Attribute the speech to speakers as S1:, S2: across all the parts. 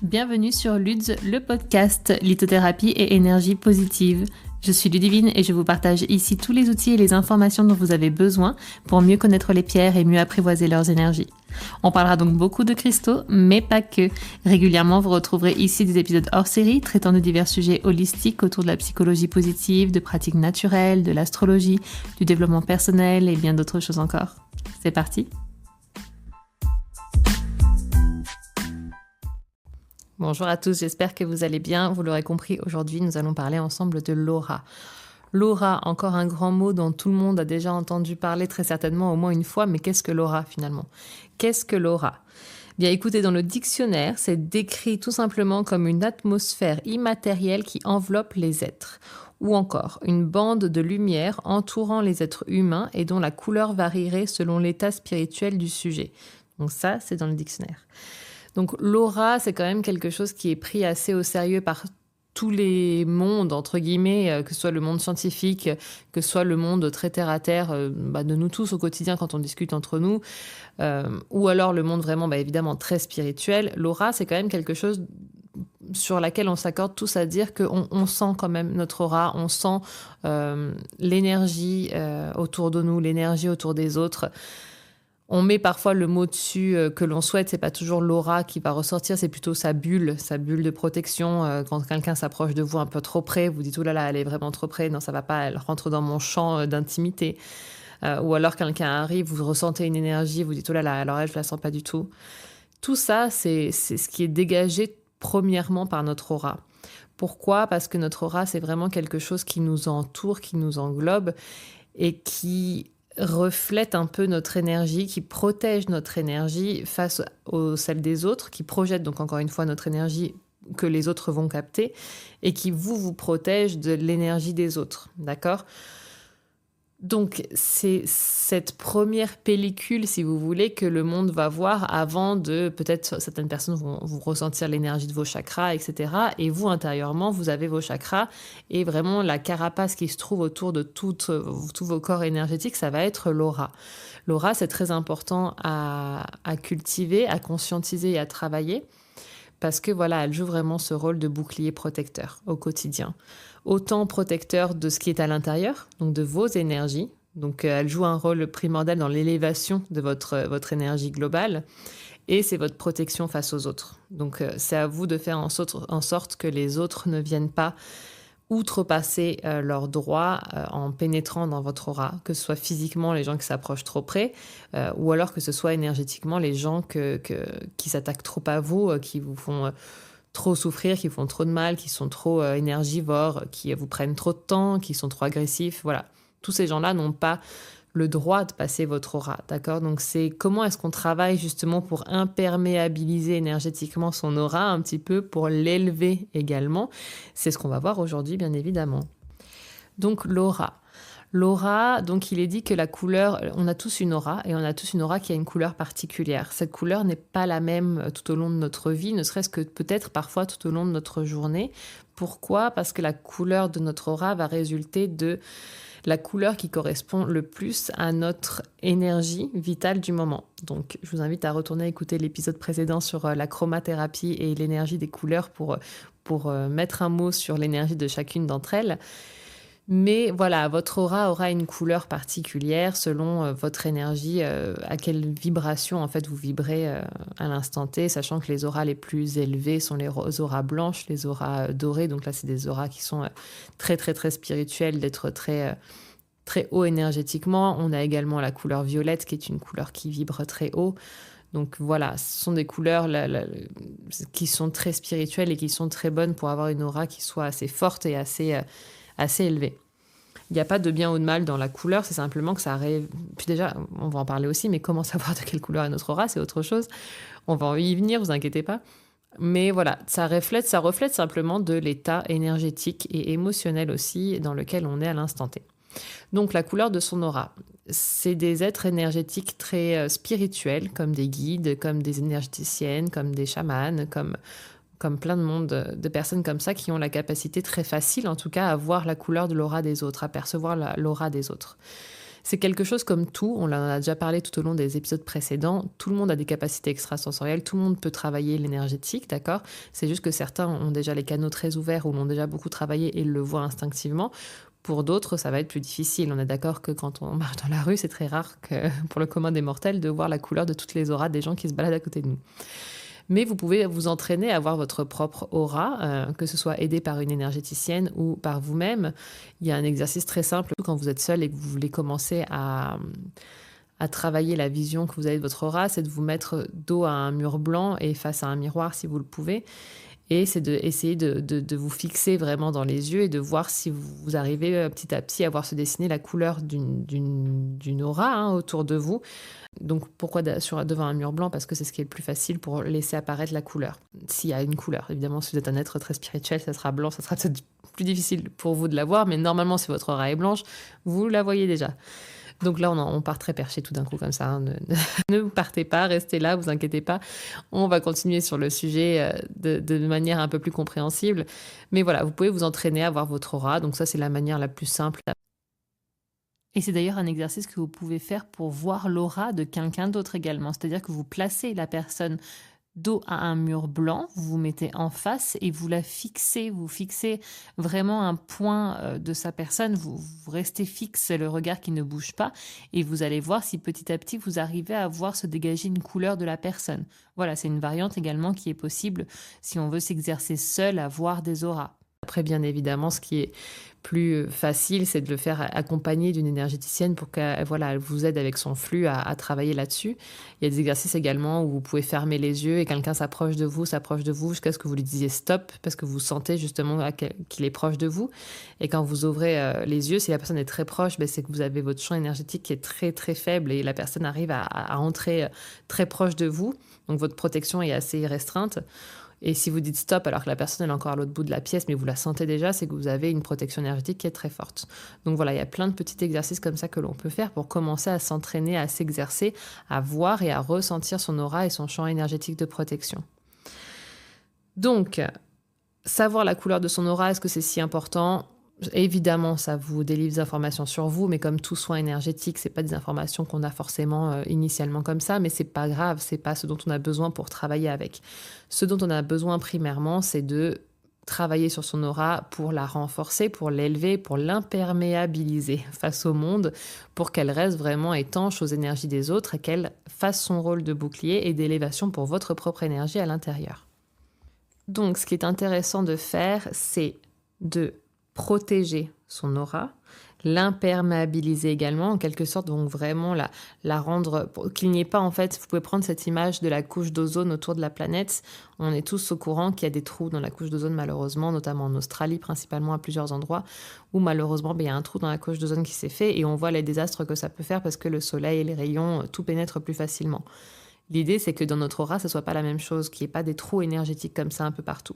S1: Bienvenue sur Luds, le podcast lithothérapie et énergie positive. Je suis Ludivine et je vous partage ici tous les outils et les informations dont vous avez besoin pour mieux connaître les pierres et mieux apprivoiser leurs énergies. On parlera donc beaucoup de cristaux, mais pas que. Régulièrement, vous retrouverez ici des épisodes hors série traitant de divers sujets holistiques autour de la psychologie positive, de pratiques naturelles, de l'astrologie, du développement personnel et bien d'autres choses encore. C'est parti! Bonjour à tous, j'espère que vous allez bien. Vous l'aurez compris, aujourd'hui nous allons parler ensemble de l'aura. L'aura, encore un grand mot dont tout le monde a déjà entendu parler très certainement au moins une fois, mais qu'est-ce que l'aura finalement ? Qu'est-ce que l'aura ? Bien écoutez, dans le dictionnaire, c'est décrit tout simplement comme une atmosphère immatérielle qui enveloppe les êtres. Ou encore, une bande de lumière entourant les êtres humains et dont la couleur varierait selon l'état spirituel du sujet. Donc ça, c'est dans le dictionnaire. Donc l'aura, c'est quand même quelque chose qui est pris assez au sérieux par tous les mondes, entre guillemets, que ce soit le monde scientifique, que ce soit le monde très terre-à-terre de nous tous au quotidien quand on discute entre nous, ou alors le monde vraiment évidemment très spirituel. L'aura, c'est quand même quelque chose sur laquelle on s'accorde tous à dire qu'on sent quand même notre aura, on sent l'énergie autour de nous, l'énergie autour des autres. On met parfois le mot dessus que l'on souhaite, c'est pas toujours l'aura qui va ressortir, c'est plutôt sa bulle de protection. Quand quelqu'un s'approche de vous un peu trop près, vous dites « Oh là là, elle est vraiment trop près, non ça va pas, elle rentre dans mon champ d'intimité ». Ou alors quelqu'un arrive, vous ressentez une énergie, vous dites « Oh là là, alors elle, je la sens pas du tout ». Tout ça, c'est ce qui est dégagé premièrement par notre aura. Pourquoi ? Parce que notre aura, c'est vraiment quelque chose qui nous entoure, qui nous englobe et qui reflète un peu notre énergie, qui protège notre énergie face aux celles des autres, qui projette donc encore une fois notre énergie que les autres vont capter et qui vous protège de l'énergie des autres, d'accord ? Donc c'est cette première pellicule, si vous voulez, que le monde va voir avant de, peut-être certaines personnes vont vous ressentir l'énergie de vos chakras, etc. Et vous, intérieurement, vous avez vos chakras et vraiment la carapace qui se trouve autour de tous vos corps énergétiques, ça va être l'aura. L'aura, c'est très important à cultiver, à conscientiser et à travailler parce que voilà, elle joue vraiment ce rôle de bouclier protecteur au quotidien. Autant protecteur de ce qui est à l'intérieur, donc de vos énergies. Donc, elle joue un rôle primordial dans l'élévation de votre énergie globale. Et c'est votre protection face aux autres. Donc, c'est à vous de faire en sorte que les autres ne viennent pas outrepasser leurs droits en pénétrant dans votre aura, que ce soit physiquement les gens qui s'approchent trop près, ou alors que ce soit énergétiquement les gens qui s'attaquent trop à vous, qui vous font trop souffrir, qui font trop de mal, qui sont trop énergivores, qui vous prennent trop de temps, qui sont trop agressifs. Voilà, tous ces gens-là n'ont pas le droit de passer votre aura, d'accord ? Donc c'est comment est-ce qu'on travaille justement pour imperméabiliser énergétiquement son aura un petit peu, pour l'élever également. C'est ce qu'on va voir aujourd'hui, bien évidemment. Donc l'aura. L'aura, donc il est dit que la couleur, on a tous une aura et on a tous une aura qui a une couleur particulière. Cette couleur n'est pas la même tout au long de notre vie, ne serait-ce que peut-être parfois tout au long de notre journée. Pourquoi ? Parce que la couleur de notre aura va résulter de la couleur qui correspond le plus à notre énergie vitale du moment. Donc je vous invite à retourner écouter l'épisode précédent sur la chromathérapie et l'énergie des couleurs pour mettre un mot sur l'énergie de chacune d'entre elles. Mais voilà, votre aura aura une couleur particulière selon votre énergie, à quelle vibration en fait vous vibrez à l'instant T, sachant que les auras les plus élevées sont les auras blanches, les auras dorées. Donc là, c'est des auras qui sont très très très spirituelles, d'être très très haut énergétiquement. On a également la couleur violette qui est une couleur qui vibre très haut. Donc voilà, ce sont des couleurs qui sont très spirituelles et qui sont très bonnes pour avoir une aura qui soit assez forte et assez élevé. Il n'y a pas de bien ou de mal dans la couleur, c'est simplement que ça arrive. Puis déjà, on va en parler aussi, mais comment savoir de quelle couleur est notre aura, c'est autre chose. On va y venir, vous inquiétez pas. Mais voilà, ça reflète simplement de l'état énergétique et émotionnel aussi dans lequel on est à l'instant T. Donc la couleur de son aura, c'est des êtres énergétiques très spirituels, comme des guides, comme des énergéticiennes, comme des chamans, comme plein de monde, de personnes comme ça qui ont la capacité très facile, en tout cas, à voir la couleur de l'aura des autres, à percevoir l'aura des autres. C'est quelque chose comme tout, on en a déjà parlé tout au long des épisodes précédents, tout le monde a des capacités extrasensorielles, tout le monde peut travailler l'énergétique, d'accord? C'est juste que certains ont déjà les canaux très ouverts ou l'ont déjà beaucoup travaillé et le voient instinctivement. Pour d'autres, ça va être plus difficile. On est d'accord que quand on marche dans la rue, c'est très rare que pour le commun des mortels de voir la couleur de toutes les auras des gens qui se baladent à côté de nous. Mais vous pouvez vous entraîner à avoir votre propre aura, que ce soit aidé par une énergéticienne ou par vous-même. Il y a un exercice très simple quand vous êtes seul et que vous voulez commencer à travailler la vision que vous avez de votre aura, c'est de vous mettre dos à un mur blanc et face à un miroir si vous le pouvez. Et c'est d'essayer de vous fixer vraiment dans les yeux et de voir si vous arrivez petit à petit à voir se dessiner la couleur d'une aura hein, autour de vous. Donc pourquoi devant un mur blanc? Parce que c'est ce qui est le plus facile pour laisser apparaître la couleur. S'il y a une couleur, évidemment, si vous êtes un être très spirituel, ça sera blanc, ça sera peut-être plus difficile pour vous de la voir, mais normalement, si votre aura est blanche, vous la voyez déjà. Donc là, on part très perché tout d'un coup comme ça. Hein. Ne partez pas, restez là, vous inquiétez pas. On va continuer sur le sujet de manière un peu plus compréhensible. Mais voilà, vous pouvez vous entraîner à voir votre aura. Donc ça, c'est la manière la plus simple. Et c'est d'ailleurs un exercice que vous pouvez faire pour voir l'aura de quelqu'un d'autre également. C'est-à-dire que vous placez la personne dos à un mur blanc, vous vous mettez en face et vous la fixez, vous fixez vraiment un point de sa personne, vous restez fixe, le regard qui ne bouge pas et vous allez voir si petit à petit vous arrivez à voir se dégager une couleur de la personne. Voilà, c'est une variante également qui est possible si on veut s'exercer seul à voir des auras. Après, bien évidemment, ce qui est plus facile, c'est de le faire accompagner d'une énergéticienne pour qu'elle voilà, elle vous aide avec son flux à travailler là-dessus. Il y a des exercices également où vous pouvez fermer les yeux et quelqu'un s'approche de vous jusqu'à ce que vous lui disiez stop parce que vous sentez justement qu'il est proche de vous. Et quand vous ouvrez les yeux, si la personne est très proche, c'est que vous avez votre champ énergétique qui est très très faible et la personne arrive à entrer très proche de vous. Donc votre protection est assez restreinte. Et si vous dites stop alors que la personne est encore à l'autre bout de la pièce, mais vous la sentez déjà, c'est que vous avez une protection énergétique qui est très forte. Donc voilà, il y a plein de petits exercices comme ça que l'on peut faire pour commencer à s'entraîner, à s'exercer, à voir et à ressentir son aura et son champ énergétique de protection. Donc, savoir la couleur de son aura, est-ce que c'est si important ? Évidemment, ça vous délivre des informations sur vous, mais comme tout soin énergétique, c'est pas des informations qu'on a forcément initialement comme ça, mais c'est pas grave, c'est pas ce dont on a besoin pour travailler avec. Ce dont on a besoin primairement, c'est de travailler sur son aura pour la renforcer, pour l'élever, pour l'imperméabiliser face au monde, pour qu'elle reste vraiment étanche aux énergies des autres et qu'elle fasse son rôle de bouclier et d'élévation pour votre propre énergie à l'intérieur. Donc, ce qui est intéressant de faire, c'est de protéger son aura, l'imperméabiliser également, en quelque sorte, donc vraiment la rendre, qu'il n'y ait pas en fait, vous pouvez prendre cette image de la couche d'ozone autour de la planète. On est tous au courant qu'il y a des trous dans la couche d'ozone malheureusement, notamment en Australie, principalement à plusieurs endroits, où malheureusement il y a un trou dans la couche d'ozone qui s'est fait et on voit les désastres que ça peut faire parce que le soleil et les rayons, tout pénètre plus facilement. L'idée, c'est que dans notre aura, ce ne soit pas la même chose, qu'il n'y ait pas des trous énergétiques comme ça un peu partout.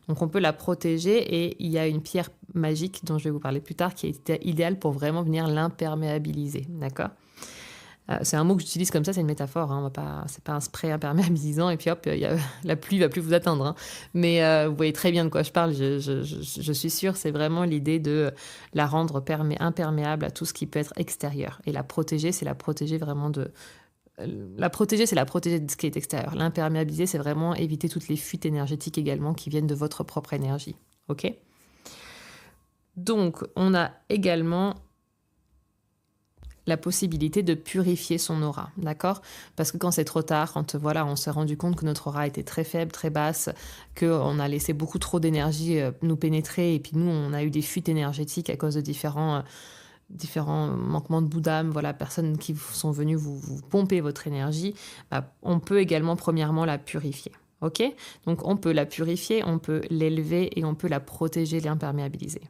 S1: Donc on peut la protéger et il y a une pierre magique dont je vais vous parler plus tard qui est idéale pour vraiment venir l'imperméabiliser, d'accord ? C'est un mot que j'utilise comme ça, c'est une métaphore, hein, c'est pas un spray imperméabilisant et puis hop, la pluie va plus vous atteindre. Hein. Mais vous voyez très bien de quoi je parle, je suis sûre, c'est vraiment l'idée de la rendre imperméable à tout ce qui peut être extérieur. Et la protéger, c'est la protéger vraiment de... La protéger, c'est la protéger de ce qui est extérieur. L'imperméabiliser, c'est vraiment éviter toutes les fuites énergétiques également qui viennent de votre propre énergie. Ok ? Donc, on a également la possibilité de purifier son aura, d'accord ? Parce que quand c'est trop tard, quand voilà, on s'est rendu compte que notre aura était très faible, très basse, qu'on a laissé beaucoup trop d'énergie nous pénétrer, et puis nous, on a eu des fuites énergétiques à cause de différents manquements de bout d'âme, voilà, personnes qui sont venues vous pomper votre énergie, on peut également premièrement la purifier. Ok ? Donc on peut la purifier, on peut l'élever et on peut la protéger, l'imperméabiliser.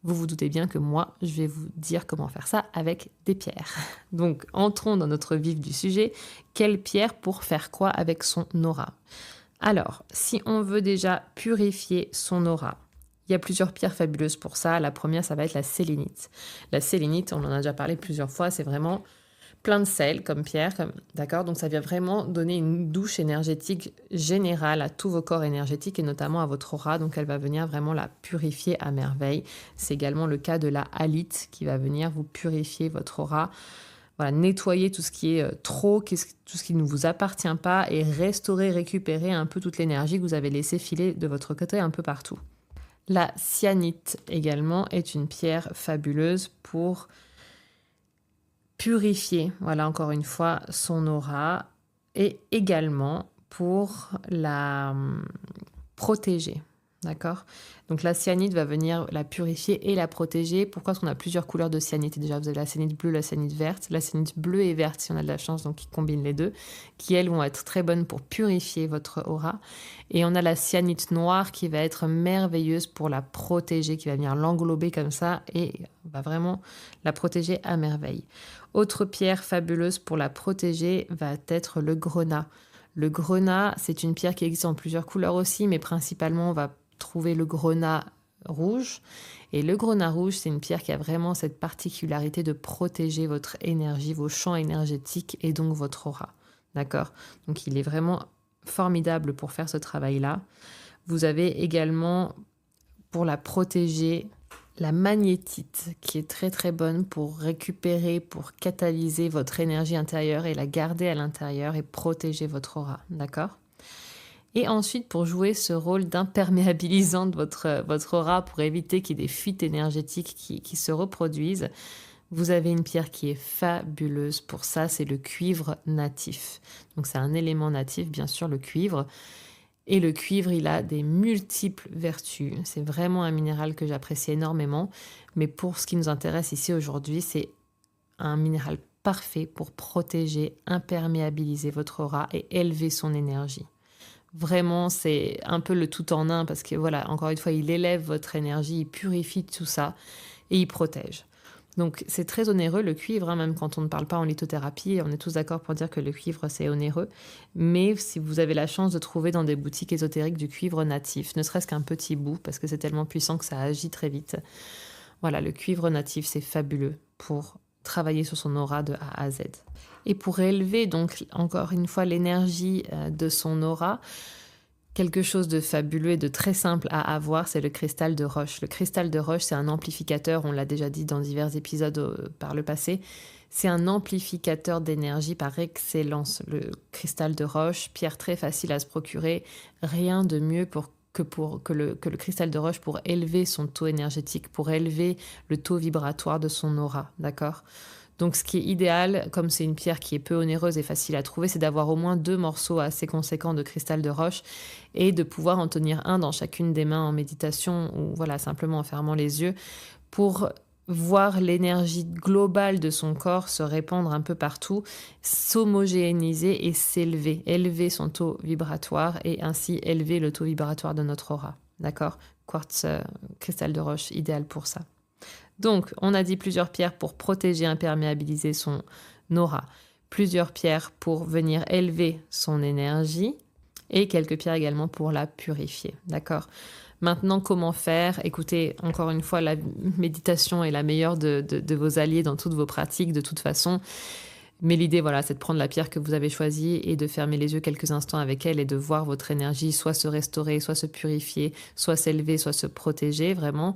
S1: Vous vous doutez bien que moi, je vais vous dire comment faire ça avec des pierres. Donc entrons dans notre vif du sujet. Quelle pierre pour faire quoi avec son aura ? Alors, si on veut déjà purifier son aura, il y a plusieurs pierres fabuleuses pour ça. La première, ça va être la sélénite. La sélénite, on en a déjà parlé plusieurs fois, c'est vraiment plein de sel comme pierre, d'accord? Donc ça vient vraiment donner une douche énergétique générale à tous vos corps énergétiques et notamment à votre aura. Donc elle va venir vraiment la purifier à merveille. C'est également le cas de la halite qui va venir vous purifier votre aura. Voilà, nettoyer tout ce qui est trop, tout ce qui ne vous appartient pas et restaurer, récupérer un peu toute l'énergie que vous avez laissé filer de votre côté un peu partout. La cyanite également est une pierre fabuleuse pour purifier, voilà encore une fois, son aura et également pour la protéger. D'accord? Donc la cyanite va venir la purifier et la protéger. Pourquoi? Parce qu'on a plusieurs couleurs de cyanite. Déjà, vous avez la cyanite bleue, la cyanite verte. La cyanite bleue et verte, si on a de la chance, donc qui combinent les deux, qui elles vont être très bonnes pour purifier votre aura. Et on a la cyanite noire qui va être merveilleuse pour la protéger, qui va venir l'englober comme ça et va vraiment la protéger à merveille. Autre pierre fabuleuse pour la protéger va être le grenat. Le grenat, c'est une pierre qui existe en plusieurs couleurs aussi, mais principalement, on va trouver le grenat rouge. Et le grenat rouge, c'est une pierre qui a vraiment cette particularité de protéger votre énergie, vos champs énergétiques et donc votre aura. D'accord? Donc, il est vraiment formidable pour faire ce travail-là. Vous avez également, pour la protéger, la magnétite, qui est très très bonne pour récupérer, pour catalyser votre énergie intérieure et la garder à l'intérieur et protéger votre aura. D'accord? Et ensuite, pour jouer ce rôle d'imperméabilisant de votre aura, pour éviter qu'il y ait des fuites énergétiques qui se reproduisent, vous avez une pierre qui est fabuleuse pour ça, c'est le cuivre natif. Donc c'est un élément natif, bien sûr, le cuivre. Et le cuivre, il a des multiples vertus. C'est vraiment un minéral que j'apprécie énormément. Mais pour ce qui nous intéresse ici aujourd'hui, c'est un minéral parfait pour protéger, imperméabiliser votre aura et élever son énergie. Vraiment, c'est un peu le tout en un parce que voilà, encore une fois, il élève votre énergie, il purifie tout ça et il protège. Donc c'est très onéreux le cuivre, hein, même quand on ne parle pas en lithothérapie, on est tous d'accord pour dire que le cuivre c'est onéreux. Mais si vous avez la chance de trouver dans des boutiques ésotériques du cuivre natif, ne serait-ce qu'un petit bout, parce que c'est tellement puissant que ça agit très vite. Voilà, le cuivre natif c'est fabuleux pour travailler sur son aura de A à Z. Et pour élever donc encore une fois l'énergie de son aura, quelque chose de fabuleux et de très simple à avoir, c'est le cristal de roche. Le cristal de roche, c'est un amplificateur, on l'a déjà dit dans divers épisodes par le passé, c'est un amplificateur d'énergie par excellence. Le cristal de roche, pierre très facile à se procurer, rien de mieux que le cristal de roche pour élever son taux énergétique, pour élever le taux vibratoire de son aura, d'accord ? Donc ce qui est idéal, comme c'est une pierre qui est peu onéreuse et facile à trouver, c'est d'avoir au moins 2 morceaux assez conséquents de cristal de roche et de pouvoir en tenir un dans chacune des mains en méditation ou voilà, simplement en fermant les yeux pour voir l'énergie globale de son corps se répandre un peu partout, s'homogénéiser et s'élever, élever son taux vibratoire et ainsi élever le taux vibratoire de notre aura. D'accord? Quartz, cristal de roche, idéal pour ça. Donc, on a dit plusieurs pierres pour protéger, imperméabiliser son aura, plusieurs pierres pour venir élever son énergie et quelques pierres également pour la purifier. D'accord? Maintenant, comment faire? Écoutez, encore une fois, la méditation est la meilleure de vos alliés dans toutes vos pratiques, de toute façon. Mais l'idée, voilà, c'est de prendre la pierre que vous avez choisie et de fermer les yeux quelques instants avec elle et de voir votre énergie soit se restaurer, soit se purifier, soit s'élever, soit se protéger, vraiment.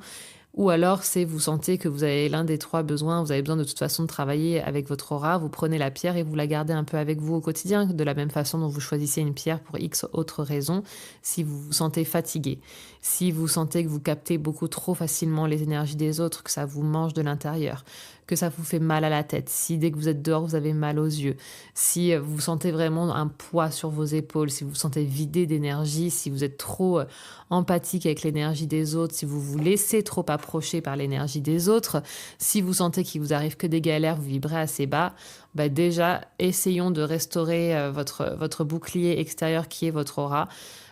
S1: Ou alors, c'est vous sentez que vous avez l'un des 3 besoins, vous avez besoin de toute façon de travailler avec votre aura, vous prenez la pierre et vous la gardez un peu avec vous au quotidien, de la même façon dont vous choisissez une pierre pour X autres raisons, si vous vous sentez fatigué, si vous sentez que vous captez beaucoup trop facilement les énergies des autres, que ça vous mange de l'intérieur, que ça vous fait mal à la tête, si dès que vous êtes dehors, vous avez mal aux yeux, si vous sentez vraiment un poids sur vos épaules, si vous vous sentez vidé d'énergie, si vous êtes trop empathique avec l'énergie des autres, si vous vous laissez trop approcher par l'énergie des autres, si vous sentez qu'il vous arrive que des galères, vous vibrez assez bas, bah déjà, essayons de restaurer votre bouclier extérieur qui est votre aura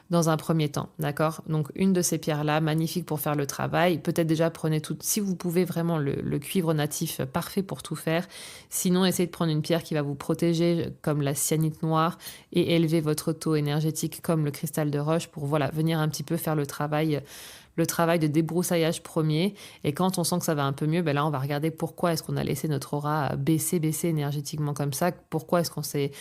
S1: dans un premier temps, d'accord? Donc, une de ces pierres-là, magnifique pour faire le travail. Peut-être déjà prenez tout, si vous pouvez vraiment le cuivre natif, parfait pour tout faire. Sinon, essayez de prendre une pierre qui va vous protéger, comme la cyanite noire, et élever votre taux énergétique comme le cristal de roche pour, voilà, venir un petit peu faire le travail le travail de débroussaillage premier. Et quand on sent que ça va un peu mieux, là, on va regarder pourquoi est-ce qu'on a laissé notre aura baisser énergétiquement comme ça. Pourquoi est-ce qu'on s'est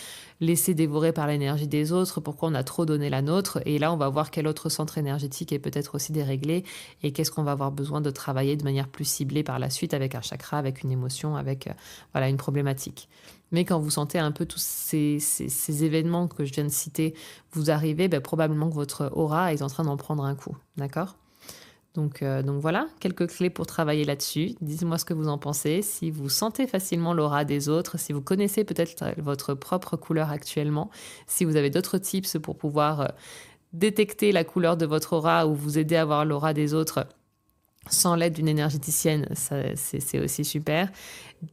S1: laissé dévorer par l'énergie des autres? Pourquoi on a trop donné la nôtre? Et là, on va voir quel autre centre énergétique est peut-être aussi déréglé et qu'est-ce qu'on va avoir besoin de travailler de manière plus ciblée par la suite avec un chakra, avec une émotion, avec une problématique. Mais quand vous sentez un peu tous ces événements que je viens de citer vous arriver, probablement que votre aura est en train d'en prendre un coup. D'accord ? Donc voilà, quelques clés pour travailler là-dessus. Dites-moi ce que vous en pensez. Si vous sentez facilement l'aura des autres, si vous connaissez peut-être votre propre couleur actuellement, si vous avez d'autres tips pour pouvoir détecter la couleur de votre aura ou vous aider à voir l'aura des autres sans l'aide d'une énergéticienne, c'est aussi super.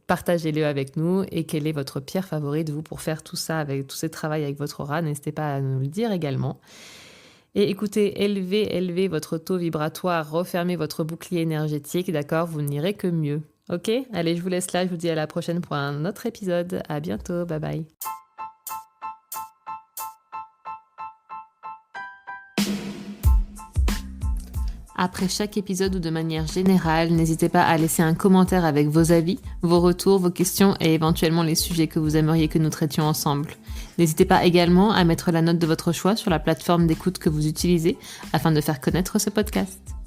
S1: Partagez-le avec nous et quelle est votre pierre favorite, vous, pour faire tout ça, avec tout ce travail avec votre aura. N'hésitez pas à nous le dire également. Et écoutez, élevez votre taux vibratoire, refermez votre bouclier énergétique, d'accord? Vous n'irez que mieux. Ok? Allez, je vous laisse là, je vous dis à la prochaine pour un autre épisode. À bientôt, bye bye. Après chaque épisode ou de manière générale, n'hésitez pas à laisser un commentaire avec vos avis, vos retours, vos questions et éventuellement les sujets que vous aimeriez que nous traitions ensemble. N'hésitez pas également à mettre la note de votre choix sur la plateforme d'écoute que vous utilisez afin de faire connaître ce podcast.